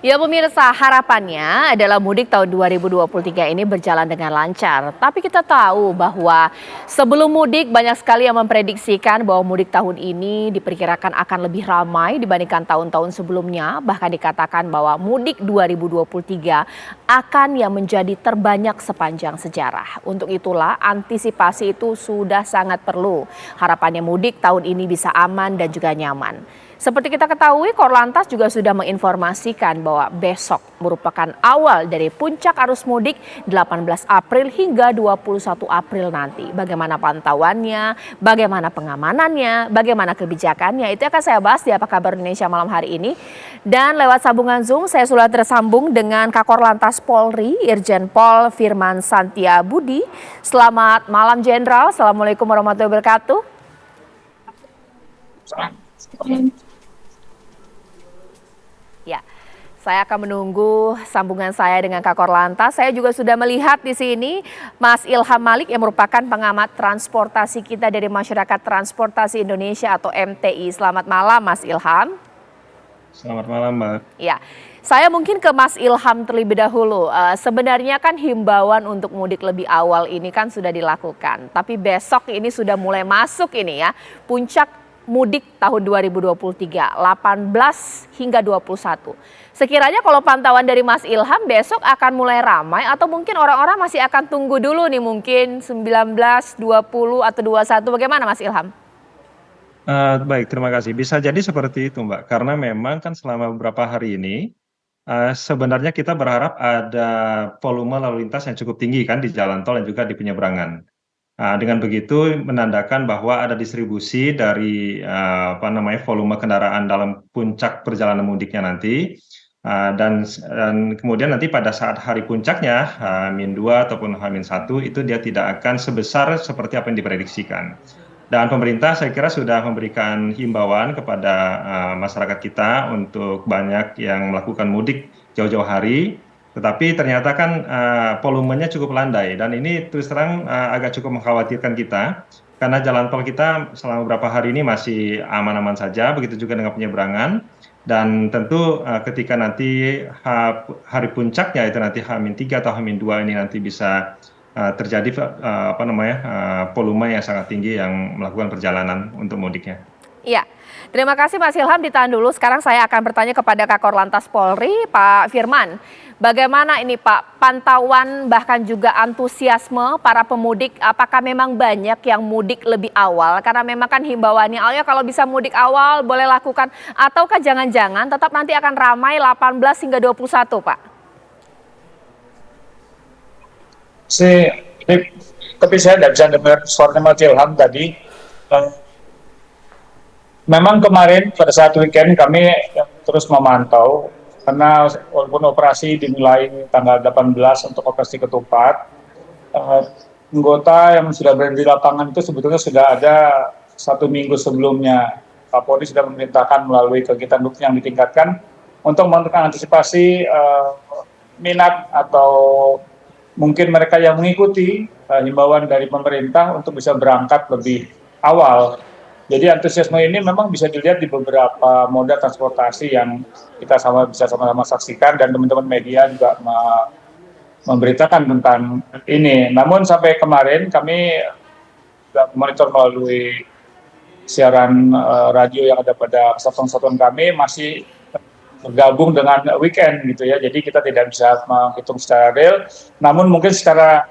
Ya pemirsa, harapannya adalah mudik tahun 2023 ini berjalan dengan lancar. Tapi kita tahu bahwa sebelum mudik banyak sekali yang memprediksikan bahwa mudik tahun ini diperkirakan akan lebih ramai dibandingkan tahun-tahun sebelumnya. Bahkan dikatakan bahwa mudik 2023 akan yang menjadi terbanyak sepanjang sejarah. Untuk itulah antisipasi itu sudah sangat perlu. Harapannya mudik tahun ini bisa aman dan juga nyaman. Seperti kita ketahui, Korlantas juga sudah menginformasikan bahwa besok merupakan awal dari puncak arus mudik 18 April hingga 21 April nanti. Bagaimana pantauannya, bagaimana pengamanannya, bagaimana kebijakannya, itu akan saya bahas di Apa Kabar Indonesia malam hari ini. Dan lewat sambungan Zoom, saya sudah tersambung dengan Kakor Lantas Polri, Irjen Pol Firman Santia Budi. Selamat malam Jenderal, Assalamualaikum warahmatullahi wabarakatuh. Ya, saya akan menunggu sambungan saya dengan Kakor Lantas. Saya juga sudah melihat di sini Mas Ilham Malik yang merupakan pengamat transportasi kita dari Masyarakat Transportasi Indonesia atau MTI. Selamat malam Mas Ilham. Selamat malam, Mbak. Ya, saya mungkin ke Mas Ilham terlebih dahulu. Sebenarnya kan himbauan untuk mudik lebih awal ini kan sudah dilakukan. Tapi besok ini sudah mulai masuk ini ya, puncak mudik tahun 2023, 18 hingga 21. Sekiranya kalau pantauan dari Mas Ilham besok akan mulai ramai atau mungkin orang-orang masih akan tunggu dulu nih mungkin 19, 20 atau 21. Bagaimana Mas Ilham? Baik, terima kasih. Bisa jadi seperti itu, Mbak. Karena memang kan selama beberapa hari ini, sebenarnya kita berharap ada volume lalu lintas yang cukup tinggi kan di jalan tol dan juga di penyeberangan. Dengan begitu menandakan bahwa ada distribusi dari volume kendaraan dalam puncak perjalanan mudiknya nanti. Dan kemudian nanti pada saat hari puncaknya, H-2 ataupun H-1 itu dia tidak akan sebesar seperti apa yang diprediksikan. Dan pemerintah saya kira sudah memberikan himbauan kepada masyarakat kita untuk banyak yang melakukan mudik jauh-jauh hari. Tetapi ternyata kan volumenya cukup landai dan ini terus terang agak cukup mengkhawatirkan kita karena jalan tol kita selama beberapa hari ini masih aman-aman saja, begitu juga dengan penyeberangan. Dan tentu ketika nanti hari puncaknya itu nanti H-3 atau H-2 ini nanti bisa terjadi volume yang sangat tinggi yang melakukan perjalanan untuk mudiknya. Iya, terima kasih Mas Ilham, ditahan dulu. Sekarang saya akan bertanya kepada Kakor Lantas Polri, Pak Firman. Bagaimana ini Pak, pantauan bahkan juga antusiasme para pemudik, apakah memang banyak yang mudik lebih awal? Karena memang kan himbauannya, kalau bisa mudik awal boleh lakukan, ataukah jangan-jangan tetap nanti akan ramai 18 hingga 21 Pak? Tapi saya tidak bisa dengar suara Mas Ilham tadi. Memang kemarin pada saat weekend kami terus memantau karena walaupun operasi dimulai tanggal 18 untuk operasi ketupat, anggota yang sudah berada di lapangan itu sebetulnya sudah ada 1 minggu sebelumnya. Kapolri sudah memerintahkan melalui kegiatan yang ditingkatkan untuk mengantisipasi minat atau mungkin mereka yang mengikuti himbauan dari pemerintah untuk bisa berangkat lebih awal. Jadi antusiasme ini memang bisa dilihat di beberapa moda transportasi yang kita bisa sama-sama saksikan dan teman-teman media juga memberitakan tentang ini. Namun sampai kemarin kami monitor melalui siaran radio yang ada pada kesatuan-kesatuan kami masih bergabung dengan weekend gitu ya. Jadi kita tidak bisa menghitung secara real. Namun mungkin secara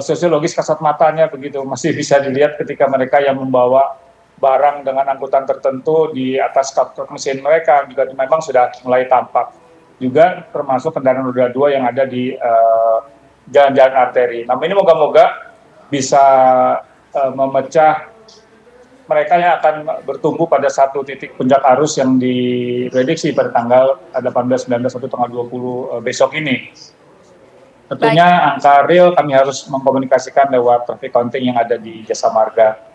sosiologis kasat matanya begitu masih bisa dilihat ketika mereka yang membawa barang dengan angkutan tertentu di atas kap mesin mereka juga memang sudah mulai tampak. Juga termasuk kendaraan roda 2 yang ada di jalan-jalan arteri. Namun ini moga-moga bisa memecah mereka yang akan bertumbuh pada satu titik puncak arus yang diprediksi pada tanggal 18, 19, atau tanggal 20 besok ini. Tentunya angka real kami harus mengkomunikasikan lewat traffic counting yang ada di Jasa Marga.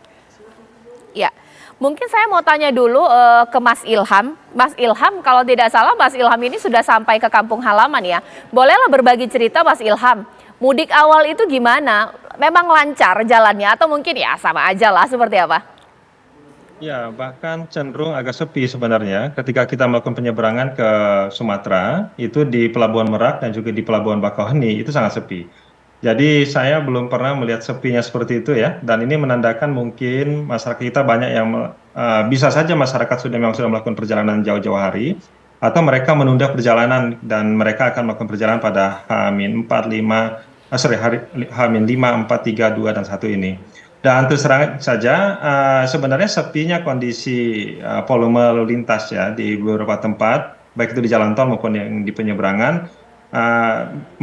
Ya, mungkin saya mau tanya dulu ke Mas Ilham. Mas Ilham, kalau tidak salah Mas Ilham ini sudah sampai ke kampung halaman ya. Bolehlah berbagi cerita Mas Ilham. Mudik awal itu gimana? Memang lancar jalannya atau mungkin ya sama aja lah, seperti apa? Ya, bahkan cenderung agak sepi sebenarnya ketika kita melakukan penyeberangan ke Sumatera, itu di Pelabuhan Merak dan juga di Pelabuhan Bakauheni, itu sangat sepi. Jadi saya belum pernah melihat sepinya seperti itu ya, dan ini menandakan mungkin masyarakat kita banyak yang bisa saja masyarakat memang sudah melakukan perjalanan jauh-jauh hari, atau mereka menunda perjalanan dan mereka akan melakukan perjalanan pada H-4, 5, hari H-5, 4, 3, 2, dan 1 ini. Dan terus terang saja, sebenarnya sepinya kondisi volume lalu lintas ya di beberapa tempat, baik itu di jalan tol maupun yang di penyeberangan,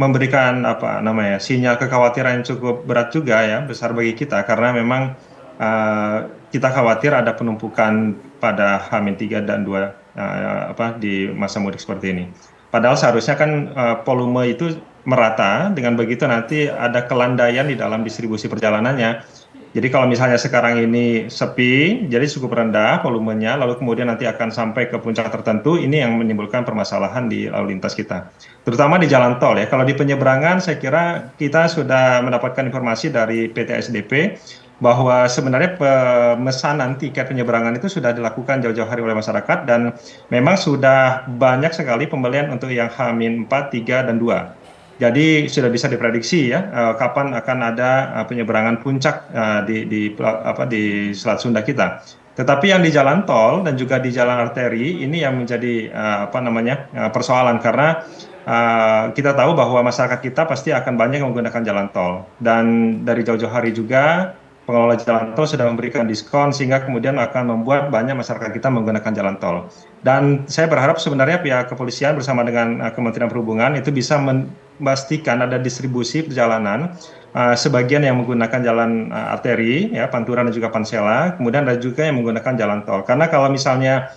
memberikan apa namanya sinyal kekhawatiran yang cukup berat juga ya, besar bagi kita karena memang kita khawatir ada penumpukan pada H-3 dan 2 di masa mudik seperti ini. Padahal seharusnya kan volume itu merata, dengan begitu nanti ada kelandaian di dalam distribusi perjalanannya. Jadi kalau misalnya sekarang ini sepi, jadi cukup rendah volumenya, lalu kemudian nanti akan sampai ke puncak tertentu, ini yang menimbulkan permasalahan di lalu lintas kita. Terutama di jalan tol ya. Kalau di penyeberangan, saya kira kita sudah mendapatkan informasi dari PT SDP bahwa sebenarnya pemesanan tiket penyeberangan itu sudah dilakukan jauh-jauh hari oleh masyarakat dan memang sudah banyak sekali pembelian untuk yang H-4, 3, dan 2. Jadi sudah bisa diprediksi ya kapan akan ada penyeberangan puncak di Selat Sunda kita. Tetapi yang di jalan tol dan juga di jalan arteri ini yang menjadi persoalan karena kita tahu bahwa masyarakat kita pasti akan banyak yang menggunakan jalan tol dan dari jauh-jauh hari juga pengelola jalan tol sudah memberikan diskon sehingga kemudian akan membuat banyak masyarakat kita menggunakan jalan tol. Dan saya berharap sebenarnya pihak kepolisian bersama dengan Kementerian Perhubungan itu bisa memastikan ada distribusi perjalanan sebagian yang menggunakan jalan arteri ya Pantura dan juga Pansela, kemudian ada juga yang menggunakan jalan tol. Karena kalau misalnya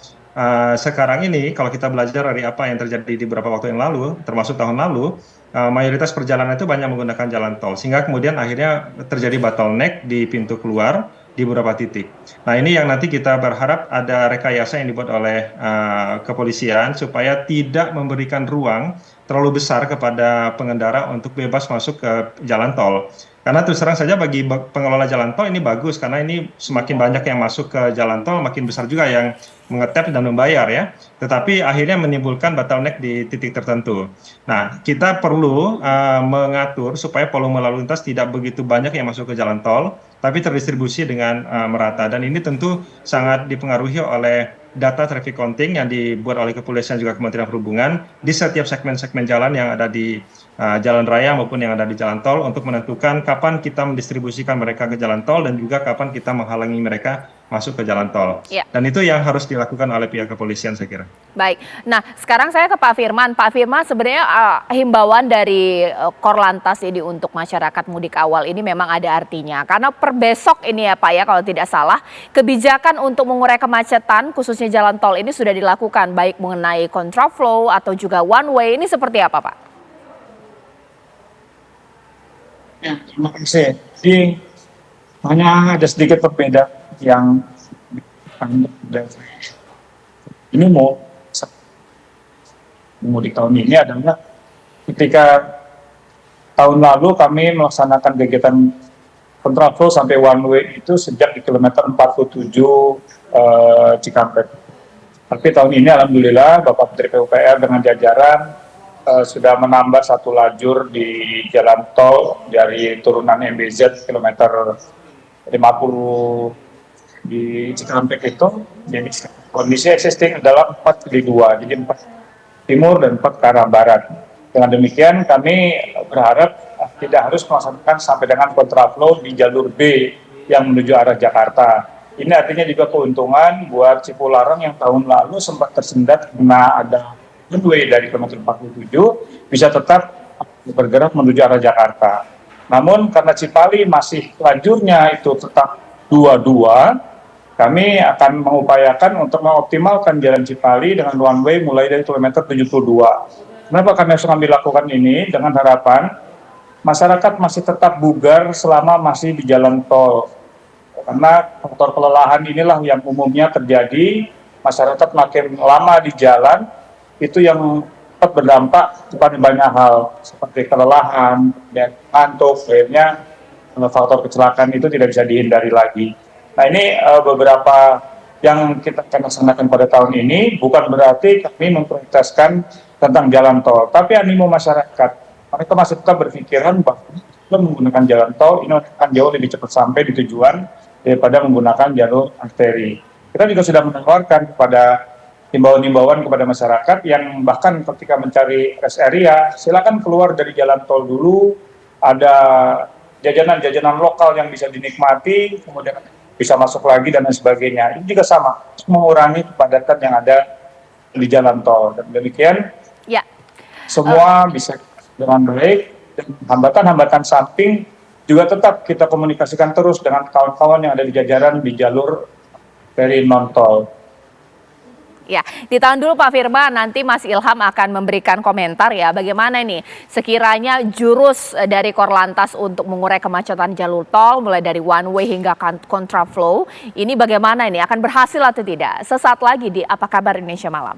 sekarang ini kalau kita belajar dari apa yang terjadi di beberapa waktu yang lalu, termasuk tahun lalu, mayoritas perjalanan itu banyak menggunakan jalan tol, sehingga kemudian akhirnya terjadi bottleneck di pintu keluar di beberapa titik. Nah ini yang nanti kita berharap ada rekayasa yang dibuat oleh kepolisian supaya tidak memberikan ruang terlalu besar kepada pengendara untuk bebas masuk ke jalan tol. Karena terus terang saja bagi pengelola jalan tol ini bagus karena ini semakin banyak yang masuk ke jalan tol makin besar juga yang mengetap dan membayar ya. Tetapi akhirnya menimbulkan bottleneck di titik tertentu. Nah, kita perlu mengatur supaya volume lalu lintas tidak begitu banyak yang masuk ke jalan tol, tapi terdistribusi dengan merata. Dan ini tentu sangat dipengaruhi oleh data traffic counting yang dibuat oleh kepolisian juga Kementerian Perhubungan di setiap segmen-segmen jalan yang ada di jalan raya maupun yang ada di jalan tol untuk menentukan kapan kita mendistribusikan mereka ke jalan tol dan juga kapan kita menghalangi mereka masuk ke jalan tol. Ya. Dan itu yang harus dilakukan oleh pihak kepolisian saya kira. Baik, nah sekarang saya ke Pak Firman. Pak Firman sebenarnya himbauan dari Korlantas ini untuk masyarakat mudik awal ini memang ada artinya. Karena per besok ini ya Pak ya kalau tidak salah, kebijakan untuk mengurai kemacetan khususnya jalan tol ini sudah dilakukan baik mengenai kontraflow atau juga one way, ini seperti apa Pak? Ya, terima kasih. Jadi hanya ada sedikit berbeda yang ini mudik tahun ini adalah ketika tahun lalu kami melaksanakan kegiatan kontraflow sampai one way itu sejak di kilometer 47 Cikampek. Tapi tahun ini alhamdulillah Bapak Menteri PUPR dengan jajaran sudah menambah satu lajur di jalan tol dari turunan MBZ kilometer 50 di Cikampek itu. Jadi kondisi existing adalah 4 di 2, jadi 4 timur dan 4 ke arah barat. Dengan demikian kami berharap tidak harus melaksanakan sampai dengan kontraflow di jalur B yang menuju arah Jakarta. Ini artinya juga keuntungan buat Cipularang yang tahun lalu sempat tersendat karena ada one way dari kilometer 47 bisa tetap bergerak menuju arah Jakarta. Namun karena Cipali masih lajurnya itu tetap 22, kami akan mengupayakan untuk mengoptimalkan jalan Cipali dengan one way mulai dari kilometer 72. Kenapa kami harus mengambil lakukan ini? Dengan harapan masyarakat masih tetap bugar selama masih di jalan tol. Karena faktor kelelahan inilah yang umumnya terjadi, masyarakat makin lama di jalan, itu yang dapat berdampak kepada banyak hal, seperti kelelahan, dan ngantuk, akhirnya faktor kecelakaan itu tidak bisa dihindari lagi. Nah ini beberapa yang kita akan laksanakan pada tahun ini bukan berarti kami memprioritaskan tentang jalan tol, tapi animo masyarakat. Mereka masih tetap berpikiran bahwa menggunakan jalan tol ini akan jauh lebih cepat sampai di tujuan daripada menggunakan jalur arteri. Kita juga sudah menawarkan kepada himbauan-himbauan kepada masyarakat yang bahkan ketika mencari rest area, silakan keluar dari jalan tol dulu, ada jajanan-jajanan lokal yang bisa dinikmati, kemudian bisa masuk lagi dan lain sebagainya. Ini juga sama, mengurangi kepadatan yang ada di jalan tol. Dan demikian, Ya, semua bisa dengan baik, dan hambatan-hambatan samping juga tetap kita komunikasikan terus dengan kawan-kawan yang ada di jajaran di jalur dari non-tol. ya, ditahan dulu Pak Firman, nanti Mas Ilham akan memberikan komentar ya, bagaimana nih sekiranya jurus dari Korlantas untuk mengurai kemacetan jalur tol, mulai dari one way hingga kontraflow, ini bagaimana ini, akan berhasil atau tidak? Sesaat lagi di Apa Kabar Indonesia Malam.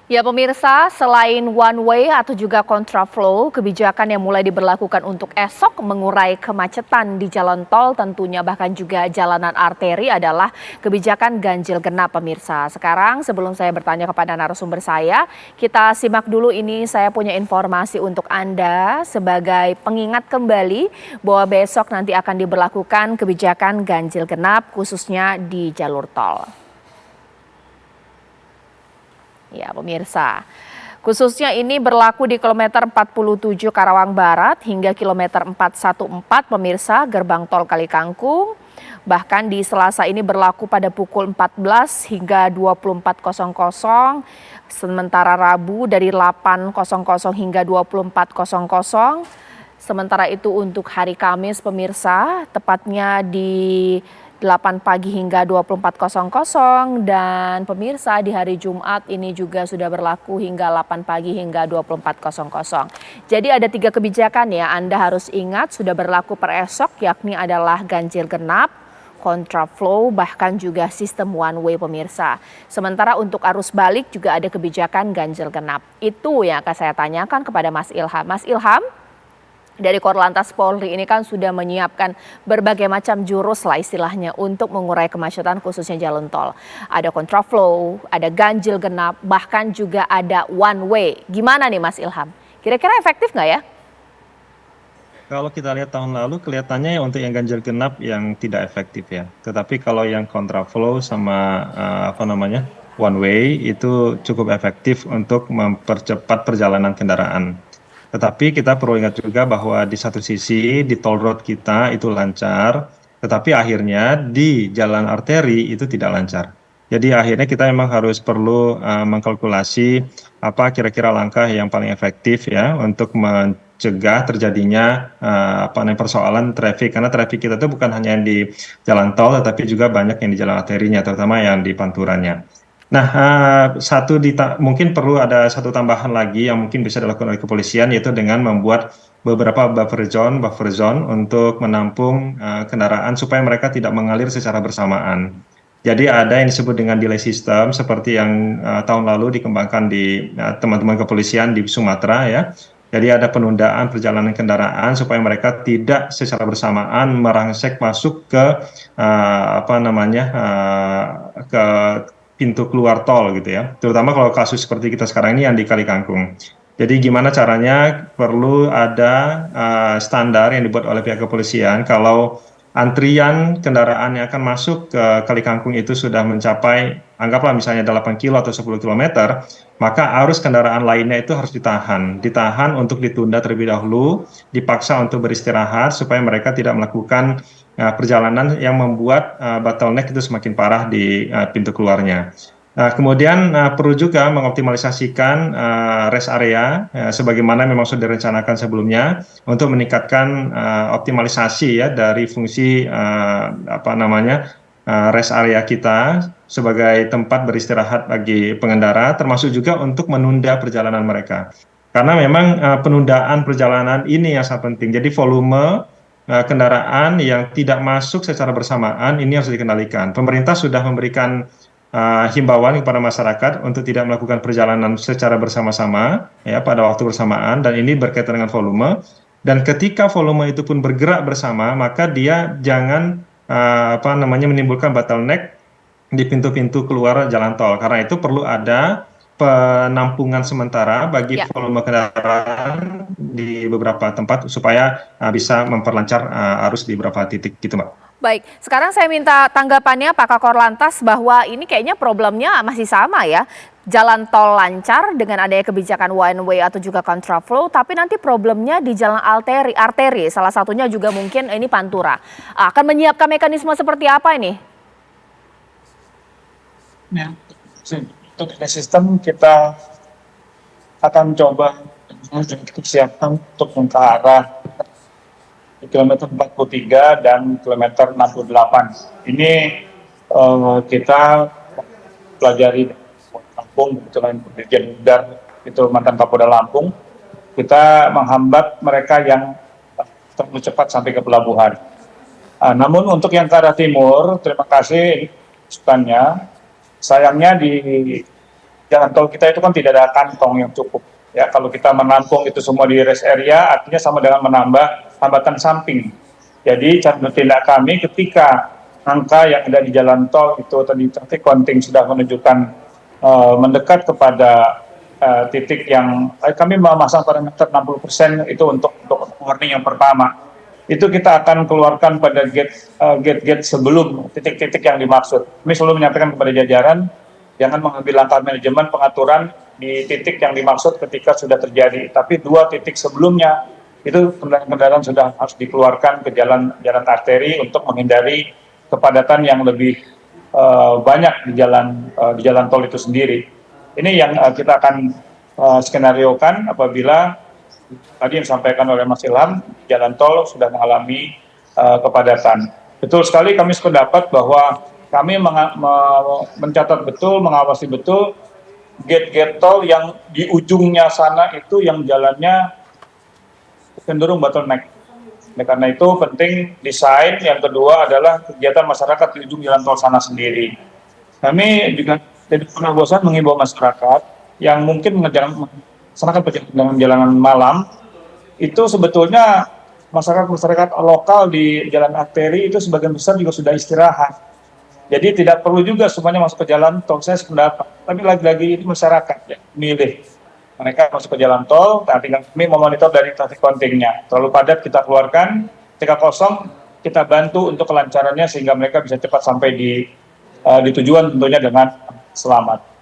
Ya pemirsa, selain one way atau juga kontraflow, kebijakan yang mulai diberlakukan untuk esok mengurai kemacetan di jalan tol tentunya bahkan juga jalanan arteri adalah kebijakan ganjil genap pemirsa. Sekarang sebelum saya bertanya kepada narasumber saya, kita simak dulu ini, saya punya informasi untuk Anda sebagai pengingat kembali bahwa besok nanti akan diberlakukan kebijakan ganjil genap khususnya di jalur tol. Ya pemirsa, khususnya ini berlaku di kilometer 47 Karawang Barat hingga kilometer 414 pemirsa gerbang tol Kalikangkung. Bahkan di Selasa ini berlaku pada pukul 14 hingga 24.00, sementara Rabu dari 8.00 hingga 24.00. Sementara itu untuk hari Kamis pemirsa, tepatnya di 8 pagi hingga 24.00 dan pemirsa di hari Jumat ini juga sudah berlaku hingga 8 pagi hingga 24.00. Jadi ada 3 kebijakan ya, Anda harus ingat sudah berlaku per esok, yakni adalah ganjil genap, kontraflow, bahkan juga sistem one way pemirsa. Sementara untuk arus balik juga ada kebijakan ganjil genap. Itu yang akan saya tanyakan kepada Mas Ilham. Mas Ilham, dari Korlantas Polri ini kan sudah menyiapkan berbagai macam jurus lah istilahnya untuk mengurai kemacetan khususnya jalan tol. Ada kontraflow, ada ganjil genap, bahkan juga ada one way. Gimana nih Mas Ilham? Kira-kira efektif nggak ya? Kalau kita lihat tahun lalu kelihatannya ya untuk yang ganjil genap yang tidak efektif ya. Tetapi kalau yang kontraflow sama one way itu cukup efektif untuk mempercepat perjalanan kendaraan. Tetapi kita perlu ingat juga bahwa di satu sisi di tol road kita itu lancar, tetapi akhirnya di jalan arteri itu tidak lancar. Jadi akhirnya kita memang harus perlu mengkalkulasi apa kira-kira langkah yang paling efektif ya untuk mencegah terjadinya persoalan traffic, karena traffic kita itu bukan hanya yang di jalan tol tetapi juga banyak yang di jalan arterinya, terutama yang di panturannya. Nah, mungkin perlu ada satu tambahan lagi yang mungkin bisa dilakukan oleh kepolisian, yaitu dengan membuat beberapa buffer zone untuk menampung kendaraan supaya mereka tidak mengalir secara bersamaan. Jadi ada yang disebut dengan delay system seperti yang tahun lalu dikembangkan di teman-teman kepolisian di Sumatera ya. Jadi ada penundaan perjalanan kendaraan supaya mereka tidak secara bersamaan merangsek masuk ke ke pintu keluar tol gitu ya, terutama kalau kasus seperti kita sekarang ini yang di Kalikangkung. Jadi gimana caranya, perlu ada standar yang dibuat oleh pihak kepolisian kalau antrian kendaraan yang akan masuk ke Kalikangkung itu sudah mencapai, anggaplah misalnya 8 kilo atau 10 kilometer, maka arus kendaraan lainnya itu harus ditahan untuk ditunda terlebih dahulu, dipaksa untuk beristirahat supaya mereka tidak melakukan perjalanan yang membuat bottleneck itu semakin parah di pintu keluarnya. Kemudian perlu juga mengoptimalisasikan rest area sebagaimana memang sudah direncanakan sebelumnya untuk meningkatkan optimalisasi ya dari fungsi rest area kita sebagai tempat beristirahat bagi pengendara, termasuk juga untuk menunda perjalanan mereka. Karena memang penundaan perjalanan ini yang sangat penting. Jadi volume kendaraan yang tidak masuk secara bersamaan ini harus dikendalikan. Pemerintah sudah memberikan himbauan kepada masyarakat untuk tidak melakukan perjalanan secara bersama-sama ya pada waktu bersamaan, dan ini berkaitan dengan volume. Dan ketika volume itu pun bergerak bersama, maka dia jangan menimbulkan bottleneck di pintu-pintu keluar jalan tol. Karena itu perlu ada penampungan sementara bagi Ya. volume kendaraan di beberapa tempat supaya bisa memperlancar arus di beberapa titik gitu, Mbak. Baik, sekarang saya minta tanggapannya Pak Kakor Lantas bahwa ini kayaknya problemnya masih sama ya. Jalan tol lancar dengan adanya kebijakan one way atau juga kontraflow, tapi nanti problemnya di jalan arteri, salah satunya juga mungkin ini Pantura. Akan menyiapkan mekanisme seperti apa ini? Ya. Untuk sistem kita akan coba kita siapkan untuk ke arah di kilometer 43 dan kilometer 68. Ini kita pelajari Lampung, kebetulan Dirjen Udar itu mantan Kapolda Lampung, kita menghambat mereka yang terlalu cepat sampai ke pelabuhan. Namun untuk yang ke arah timur, terima kasih masukannya. Sayangnya di jalan tol kita itu kan tidak ada kantong yang cukup. Ya, kalau kita menampung itu semua di rest area, artinya sama dengan menambah hambatan samping. Jadi cara bertindak kami ketika angka yang ada di jalan tol itu tadi traffic counting sudah menunjukkan mendekat kepada titik yang kami memasang parameter 60% itu untuk warning yang pertama. Itu kita akan keluarkan pada gate sebelum titik-titik yang dimaksud. Kami selalu menyampaikan kepada jajaran, jangan mengambil langkah manajemen pengaturan di titik yang dimaksud ketika sudah terjadi. Tapi 2 titik sebelumnya, itu kendaraan-kendaraan sudah harus dikeluarkan ke jalan arteri untuk menghindari kepadatan yang lebih banyak di jalan tol itu sendiri. Ini yang kita akan skenariokan apabila tadi yang disampaikan oleh Mas Ilham, jalan tol sudah mengalami kepadatan. Betul sekali kami sependapat bahwa kami mencatat betul, mengawasi betul gate-gate tol yang di ujungnya sana itu yang jalannya cenderung bottleneck. Karena itu penting desain. Yang kedua adalah kegiatan masyarakat di ujung jalan tol sana sendiri. Kami juga tidak pernah bosan mengimbau masyarakat yang mungkin melaksanakan perjalanan malam, itu sebetulnya masyarakat lokal di jalan arteri itu sebagian besar juga sudah istirahat. Jadi tidak perlu juga semuanya masuk ke jalan tol, saya sependapat. Tapi lagi-lagi itu masyarakat ya, milih. Mereka masuk ke jalan tol, tinggal kami memonitor dari traffic counting-nya. Terlalu padat kita keluarkan, ketika kosong kita bantu untuk kelancarannya sehingga mereka bisa cepat sampai di tujuan tentunya dengan selamat.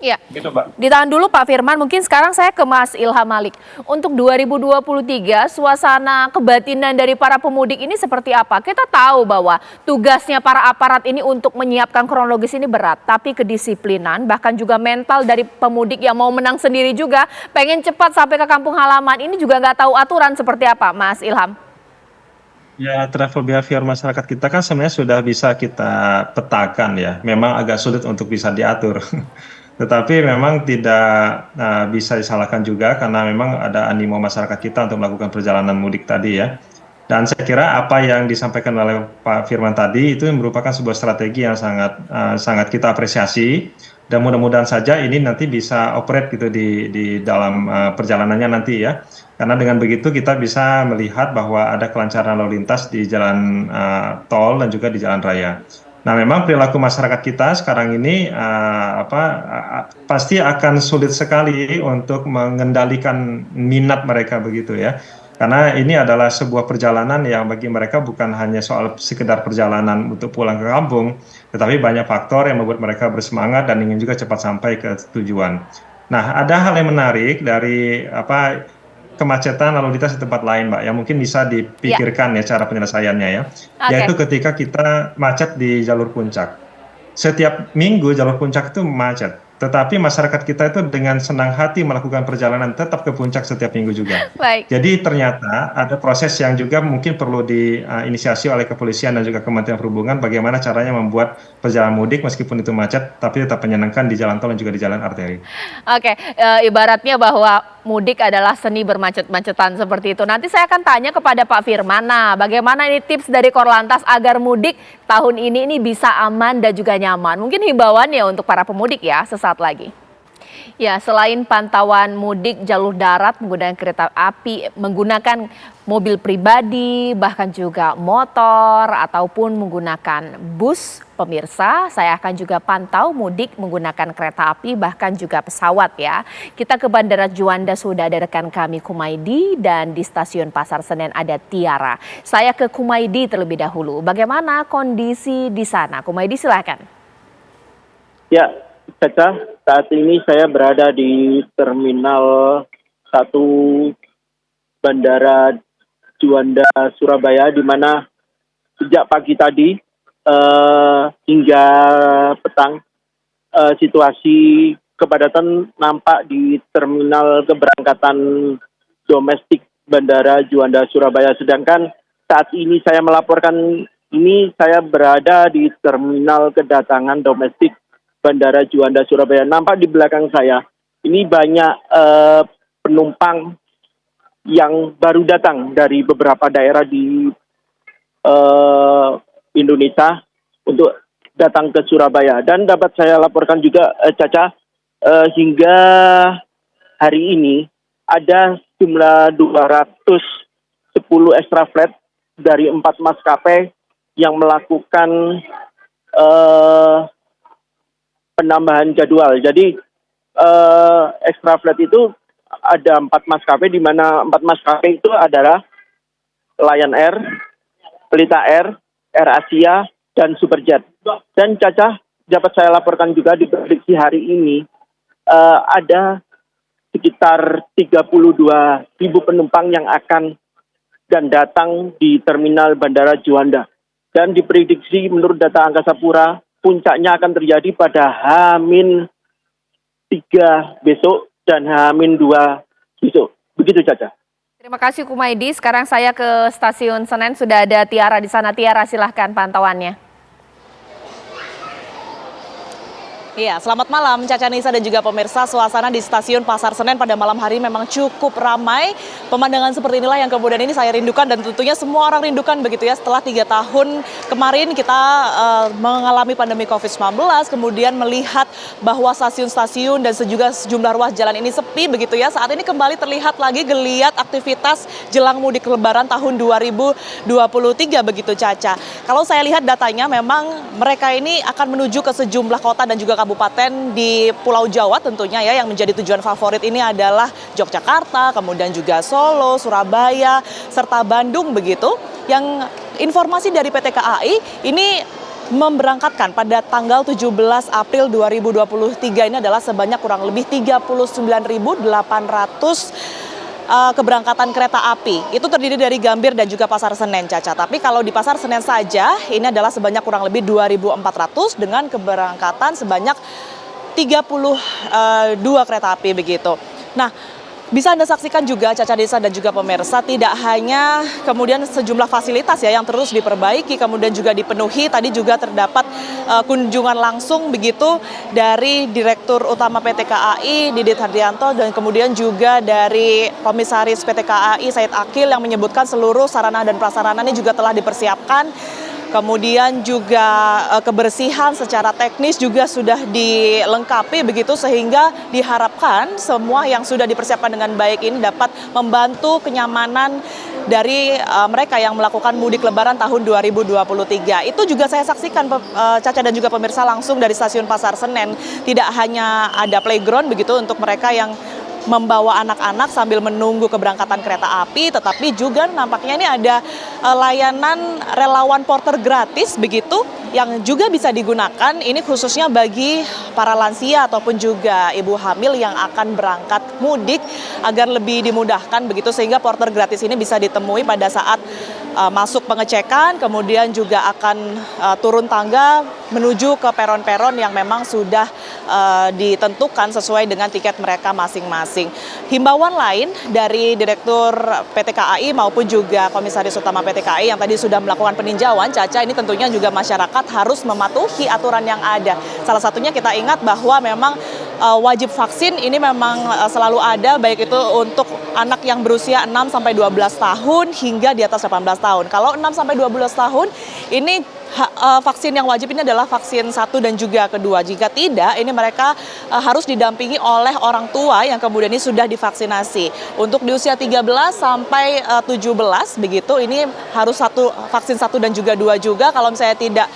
Iya. Gitu, Mbak. Ditahan dulu Pak Firman, mungkin sekarang saya ke Mas Ilham Malik. Untuk 2023, suasana kebatinan dari para pemudik ini seperti apa? Kita tahu bahwa tugasnya para aparat ini untuk menyiapkan kronologis ini berat, tapi kedisiplinan bahkan juga mental dari pemudik yang mau menang sendiri juga, pengen cepat sampai ke kampung halaman, ini juga nggak tahu aturan seperti apa, Mas Ilham? Ya, travel behavior masyarakat kita kan sebenarnya sudah bisa kita petakan ya. Memang agak sulit untuk bisa diatur. Tetapi memang tidak bisa disalahkan juga karena memang ada animo masyarakat kita untuk melakukan perjalanan mudik tadi ya. Dan saya kira apa yang disampaikan oleh Pak Firman tadi itu merupakan sebuah strategi yang sangat kita apresiasi. Dan mudah-mudahan saja ini nanti bisa operate gitu di dalam perjalanannya nanti ya. Karena dengan begitu kita bisa melihat bahwa ada kelancaran lalu lintas di jalan tol dan juga di jalan raya. Nah, memang perilaku masyarakat kita sekarang ini pasti akan sulit sekali untuk mengendalikan minat mereka begitu ya. Karena ini adalah sebuah perjalanan yang bagi mereka bukan hanya soal sekedar perjalanan untuk pulang ke kampung, tetapi banyak faktor yang membuat mereka bersemangat dan ingin juga cepat sampai ke tujuan. Nah, ada hal yang menarik dari kemacetan lalu lintas di tempat lain, Mbak, yang mungkin bisa dipikirkan ya cara penyelesaiannya ya. Yaitu ketika kita macet di jalur puncak. Setiap minggu jalur puncak itu macet, tetapi masyarakat kita itu dengan senang hati melakukan perjalanan tetap ke puncak setiap minggu juga. Baik. Jadi ternyata ada proses yang juga mungkin perlu diinisiasi oleh kepolisian dan juga Kementerian Perhubungan bagaimana caranya membuat perjalanan mudik meskipun itu macet tapi tetap menyenangkan di jalan tol dan juga di jalan arteri. Oke, ibaratnya bahwa mudik adalah seni bermacet-macetan seperti itu. Nanti saya akan tanya kepada Pak Firman, nah bagaimana ini tips dari Korlantas agar mudik tahun ini bisa aman dan juga nyaman. Mungkin himbauannya untuk para pemudik ya, sesaat lagi. Ya, selain pantauan mudik jalur darat menggunakan kereta api, menggunakan mobil pribadi, bahkan juga motor ataupun menggunakan bus, pemirsa, saya akan juga pantau mudik menggunakan kereta api bahkan juga pesawat ya. Kita ke Bandara Juanda sudah ada rekan kami Kumaidi dan di Stasiun Pasar Senen ada Tiara. Saya ke Kumaidi terlebih dahulu. Bagaimana kondisi di sana? Kumaidi silakan. Ya, Caca, saat ini saya berada di Terminal 1 Bandara Juanda Surabaya, di mana sejak pagi tadi hingga petang situasi kepadatan nampak di terminal keberangkatan domestik Bandara Juanda Surabaya. Sedangkan saat ini saya melaporkan ini saya berada di terminal kedatangan domestik Bandara Juanda Surabaya. Nampak di belakang saya ini banyak penumpang yang baru datang dari beberapa daerah di Indonesia untuk datang ke Surabaya. Dan dapat saya laporkan juga, Caca, hingga hari ini ada jumlah 210 extra flight dari 4 maskapai yang melakukan penambahan jadwal. Jadi extra flight itu ada 4 maskapai, di mana 4 maskapai itu adalah Lion Air, Pelita Air, Air Asia, dan Superjet. Dan Caca, dapat saya laporkan juga di prediksi hari ini ada sekitar 32.000 penumpang yang akan dan datang di terminal Bandara Juanda. Dan diprediksi menurut data Angkasa Pura, puncaknya akan terjadi pada H-3 besok dan H-2 besok. Begitu, Caca. Terima kasih Kumaidi. Sekarang saya ke Stasiun Senen, sudah ada Tiara di sana. Tiara, silahkan pantauannya. Iya, selamat malam Caca Nisa dan juga pemirsa. Suasana di Stasiun Pasar Senen pada malam hari memang cukup ramai. Pemandangan seperti inilah yang kemudian ini saya rindukan dan tentunya semua orang rindukan begitu ya. Setelah 3 tahun kemarin kita mengalami pandemi COVID-19, kemudian melihat bahwa stasiun-stasiun dan juga sejumlah ruas jalan ini sepi begitu ya. Saat ini kembali terlihat lagi geliat aktivitas jelang mudik lebaran tahun 2023 begitu Caca. Kalau saya lihat datanya memang mereka ini akan menuju ke sejumlah kota dan juga kabupaten di Pulau Jawa tentunya ya, yang menjadi tujuan favorit ini adalah Yogyakarta, kemudian juga Solo, Surabaya, serta Bandung begitu. Yang informasi dari PT KAI ini memberangkatkan pada tanggal 17 April 2023 ini adalah sebanyak kurang lebih 39.800 keberangkatan kereta api. Itu terdiri dari Gambir dan juga Pasar Senen, Caca. Tapi kalau di Pasar Senen saja ini adalah sebanyak kurang lebih 2.400 dengan keberangkatan sebanyak 32 kereta api begitu. Nah, bisa Anda saksikan juga Caca Desa dan juga pemirsa, tidak hanya kemudian sejumlah fasilitas ya yang terus diperbaiki, kemudian juga dipenuhi. Tadi juga terdapat kunjungan langsung begitu dari Direktur Utama PT KAI Didit Hardianto dan kemudian juga dari Komisaris PT KAI Said Akil yang menyebutkan seluruh sarana dan prasarana ini juga telah dipersiapkan. Kemudian juga kebersihan secara teknis juga sudah dilengkapi begitu, sehingga diharapkan semua yang sudah dipersiapkan dengan baik ini dapat membantu kenyamanan dari mereka yang melakukan mudik lebaran tahun 2023. Itu juga saya saksikan Caca dan juga pemirsa langsung dari Stasiun Pasar Senen. Tidak hanya ada playground begitu untuk mereka yang membawa anak-anak sambil menunggu keberangkatan kereta api, tetapi juga nampaknya ini ada layanan relawan porter gratis begitu yang juga bisa digunakan. Ini khususnya bagi para lansia ataupun juga ibu hamil yang akan berangkat mudik agar lebih dimudahkan begitu, sehingga porter gratis ini bisa ditemui pada saat masuk pengecekan, kemudian juga akan turun tangga menuju ke peron-peron yang memang sudah ditentukan sesuai dengan tiket mereka masing-masing. Himbauan lain dari Direktur PT KAI maupun juga Komisaris Utama PT KAI yang tadi sudah melakukan peninjauan, Caca, ini tentunya juga masyarakat harus mematuhi aturan yang ada. Salah satunya kita ingat bahwa memang wajib vaksin ini memang selalu ada, baik itu untuk anak yang berusia 6 sampai 12 tahun hingga di atas 18 tahun. Kalau 6 sampai 12 tahun ini vaksin yang wajib ini adalah vaksin 1 dan juga kedua. Jika tidak, ini mereka harus didampingi oleh orang tua yang kemudian ini sudah divaksinasi. Untuk di usia 13 sampai 17 begitu, ini harus vaksin 1 dan juga 2 juga. Kalau misalnya tidak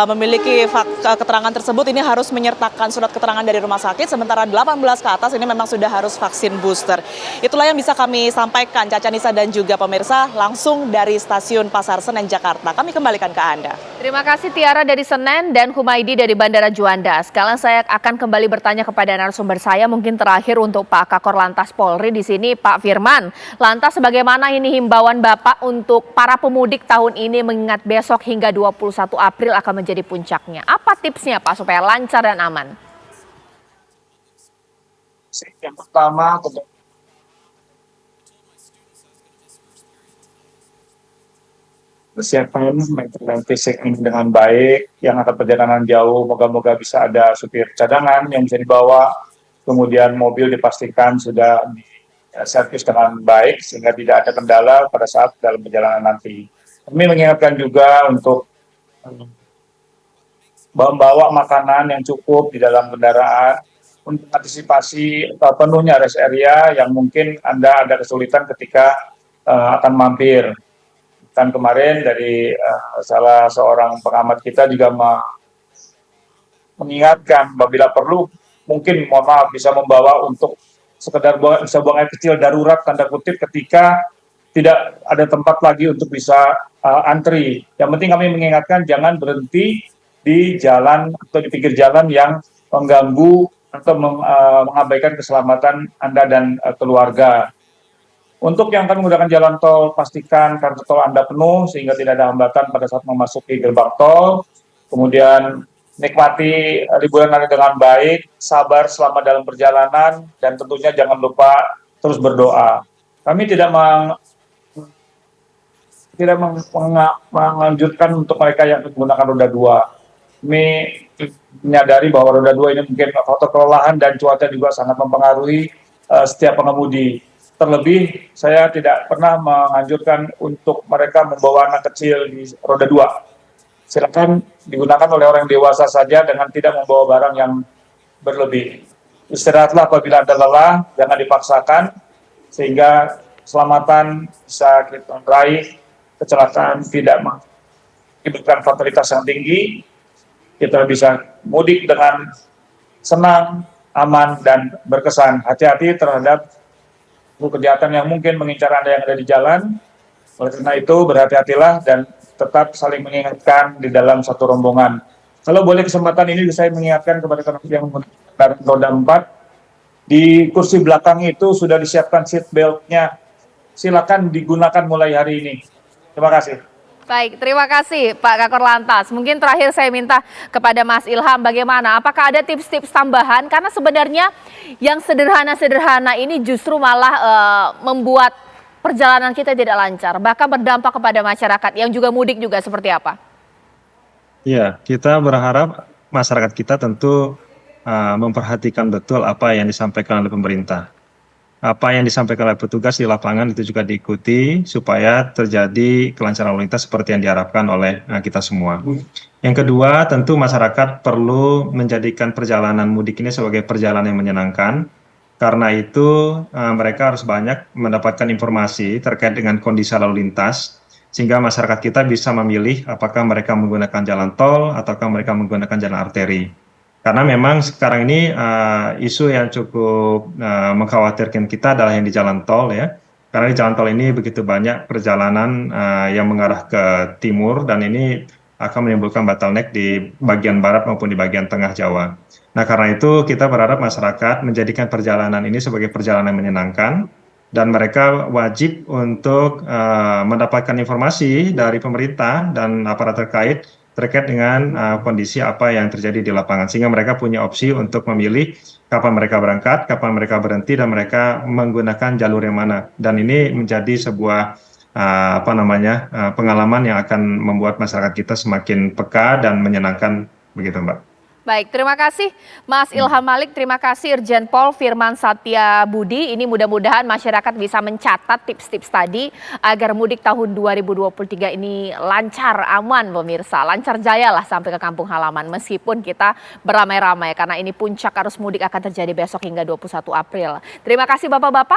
memiliki keterangan tersebut, ini harus menyertakan surat keterangan dari rumah sakit. Sementara 18 ke atas ini memang sudah harus vaksin booster. Itulah yang bisa kami sampaikan, Caca Nisa dan juga pemirsa, langsung dari Stasiun Pasar Senen, Jakarta. Kami kembalikan ke Anda. Terima kasih Tiara dari Senen dan Humaydi dari Bandara Juanda. Sekarang saya akan kembali bertanya kepada narasumber saya, mungkin terakhir untuk Pak Kakor Lantas Polri di sini, Pak Firman. Lantas bagaimana ini himbauan Bapak untuk para pemudik tahun ini mengingat besok hingga 21 April akan menjadi puncaknya. Apa tipsnya Pak supaya lancar dan aman? Yang pertama, persiapan mental fisik ini dengan baik, yang akan perjalanan jauh, moga-moga bisa ada supir cadangan yang bisa dibawa, kemudian mobil dipastikan sudah diservis dengan baik, sehingga tidak ada kendala pada saat dalam perjalanan nanti. Kami mengingatkan juga untuk membawa makanan yang cukup di dalam kendaraan, untuk antisipasi penuhnya rest area yang mungkin Anda ada kesulitan ketika akan mampir. Dan kemarin dari salah seorang pengamat kita juga mengingatkan apabila perlu mungkin mohon maaf bisa membawa untuk sekedar bisa buang air kecil darurat tanda kutip ketika tidak ada tempat lagi untuk bisa antri. Yang penting kami mengingatkan jangan berhenti di jalan atau di pinggir jalan yang mengganggu atau mengabaikan keselamatan Anda dan keluarga. Untuk yang akan menggunakan jalan tol, pastikan kartu tol Anda penuh sehingga tidak ada hambatan pada saat memasuki gerbang tol. Kemudian nikmati liburan Anda dengan baik, sabar selama dalam perjalanan, dan tentunya jangan lupa terus berdoa. Kami tidak menganjurkan untuk mereka yang menggunakan roda 2. Kami menyadari bahwa roda 2 ini mungkin faktor kelelahan dan cuaca juga sangat mempengaruhi setiap pengemudi. Terlebih, saya tidak pernah menganjurkan untuk mereka membawa anak kecil di roda 2. Silakan digunakan oleh orang dewasa saja dengan tidak membawa barang yang berlebih. Istirahatlah apabila Anda lelah, jangan dipaksakan, sehingga keselamatan bisa kita raih, kecelakaan tidak mengakibatkan fatalitas yang tinggi, kita bisa mudik dengan senang, aman, dan berkesan. Hati-hati terhadap kejahatan yang mungkin mengincar Anda yang ada di jalan. Oleh karena itu berhati-hatilah dan tetap saling mengingatkan di dalam satu rombongan. Kalau boleh kesempatan ini saya mengingatkan kepada teman-teman yang menggunakan roda 4, di kursi belakang itu sudah disiapkan seat belt-nya. Silakan digunakan mulai hari ini. Terima kasih. Baik, terima kasih Pak Kakor Lantas. Mungkin terakhir saya minta kepada Mas Ilham bagaimana, apakah ada tips-tips tambahan? Karena sebenarnya yang sederhana-sederhana ini justru malah membuat perjalanan kita tidak lancar, bahkan berdampak kepada masyarakat yang juga mudik juga seperti apa? Ya, kita berharap masyarakat kita tentu memperhatikan betul apa yang disampaikan oleh pemerintah. Apa yang disampaikan oleh petugas di lapangan itu juga diikuti supaya terjadi kelancaran lalu lintas seperti yang diharapkan oleh kita semua. Yang kedua, tentu masyarakat perlu menjadikan perjalanan mudik ini sebagai perjalanan yang menyenangkan. Karena itu mereka harus banyak mendapatkan informasi terkait dengan kondisi lalu lintas sehingga masyarakat kita bisa memilih apakah mereka menggunakan jalan tol ataukah mereka menggunakan jalan arteri. Karena memang sekarang ini isu yang cukup mengkhawatirkan kita adalah yang di jalan tol ya. Karena di jalan tol ini begitu banyak perjalanan yang mengarah ke timur dan ini akan menimbulkan bottleneck di bagian barat maupun di bagian tengah Jawa. Nah karena itu kita berharap masyarakat menjadikan perjalanan ini sebagai perjalanan yang menyenangkan dan mereka wajib untuk mendapatkan informasi dari pemerintah dan aparat terkait dengan kondisi apa yang terjadi di lapangan sehingga mereka punya opsi untuk memilih kapan mereka berangkat, kapan mereka berhenti dan mereka menggunakan jalur yang mana. Dan ini menjadi sebuah pengalaman yang akan membuat masyarakat kita semakin peka dan menyenangkan begitu, Mbak. Baik, terima kasih Mas Ilham Malik, terima kasih Irjen Pol Firman Satya Budi. Ini mudah-mudahan masyarakat bisa mencatat tips-tips tadi agar mudik tahun 2023 ini lancar, aman pemirsa. Lancar jaya lah sampai ke kampung halaman meskipun kita beramai-ramai karena ini puncak arus mudik akan terjadi besok hingga 21 April. Terima kasih Bapak-Bapak.